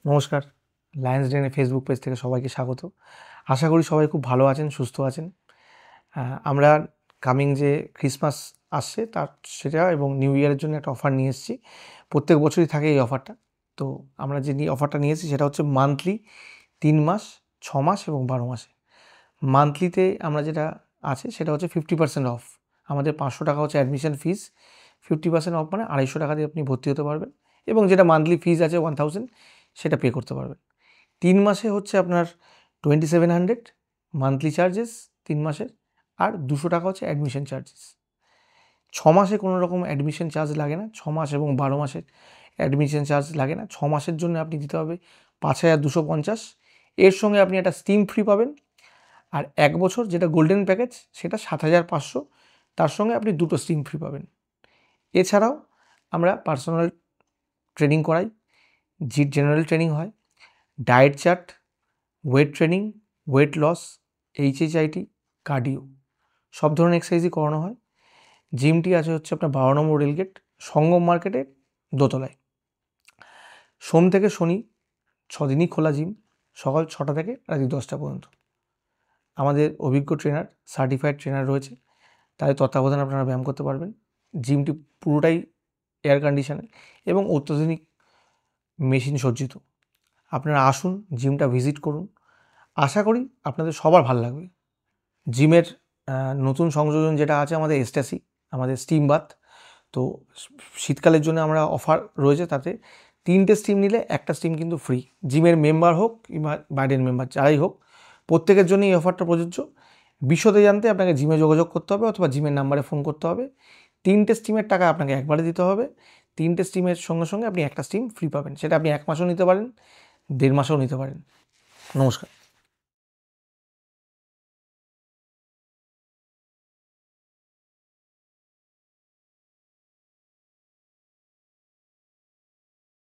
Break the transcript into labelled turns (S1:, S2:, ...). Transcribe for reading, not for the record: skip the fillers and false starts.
S1: নমস্কার, Lions ডেনের Facebook page থেকে সবাইকে স্বাগত। আশা করি সবাই খুব ভালো আছেন, সুস্থ আছেন। আমরা কামিং যে ক্রিসমাস আসছে তার সেটা এবং নিউ ইয়ারের জন্য একটা অফার নিয়ে এসেছি। প্রত্যেক বছরই থাকে এই অফারটা। তো আমরা যে অফারটা নিয়েছি সেটা হচ্ছে মান্থলি 3 মাস, 6 মাস এবং 12 মাসে। মান্থলিতে আমরা যেটা আছে সেটা হচ্ছে 50% অফ। আমাদের 500 টাকা হচ্ছে অ্যাডমিশন ফিস। 50% অফ মানে 250 টাকা দিয়ে আপনি ভর্তি হতে পারবেন এবং যেটা মান্থলি ফিস আছে 1000 সেটা পে করতে পারবেন। 3 মাসে হচ্ছে আপনার 2700 মান্থলি চার্জেস 3 মাসের, আর 200 টাকা হচ্ছে অ্যাডমিশন চার্জেস। 6 মাসে কোনো রকম অ্যাডমিশন চার্জ লাগে না। 6 মাস এবং 12 মাসের অ্যাডমিশন চার্জ লাগে না। 6 মাসের জন্য আপনি দিতে হবে 5250। এর সঙ্গে আপনি একটা স্টিম ফ্রি পাবেন। আর 1 বছর যেটা গোল্ডেন প্যাকেজ সেটা 7500, তার সঙ্গে আপনি 2টো স্টিম ফ্রি পাবেন। এছাড়াও আমরা পার্সোনাল ট্রেনিং করাই, জেনারেল ট্রেনিং হয়, diet chart, weight training, weight loss, HIIT, cardio, সব ধরনের এক্সারসাইজই করানো হয়। জিমটি আছে হচ্ছে আপনার 12 নম্বর রেলগেট, সঙ্গম মার্কেটের দোতলায়। সোম থেকে শনি 6 দিনই খোলা জিম, সকাল 6টা থেকে রাত্রি 10টা পর্যন্ত। আমাদের অভিজ্ঞ ট্রেনার, সার্টিফাইড ট্রেনার রয়েছে, তাদের তত্ত্বাবধানে আপনারা ব্যায়াম করতে পারবেন। জিমটি পুরোটাই এয়ার কন্ডিশনে এবং অত্যাধুনিক মেশিন সজ্জিত। আপনারা আসুন, জিমটা ভিজিট করুন। আশা করি আপনাদের সবার ভালো লাগবে। জিমের নতুন সংযোজন যেটা আছে আমাদের এস্টাসি, আমাদের স্টিম বাথ। তো শীতকালের জন্য আমরা অফার রয়েছে, তাতে 3টে স্টিম নিলে একটা স্টিম কিন্তু ফ্রি। জিমের মেম্বার হোক কিংবা বাইরের মেম্বার যারাই হোক, প্রত্যেকের জন্যই এই অফারটা প্রযোজ্য। বিশদে জানতে আপনাকে জিমে যোগাযোগ করতে হবে অথবা জিমের নাম্বারে ফোন করতে হবে। 3টে স্টিমের টাকা আপনাকে একবারে দিতে হবে। 3টে স্টিমের সঙ্গে সঙ্গে আপনি একটা স্টিম ফ্রি পাবেন। সেটা আপনি 1 মাসও নিতে পারেন, 1.5 মাসেও নিতে পারেন। নমস্কার।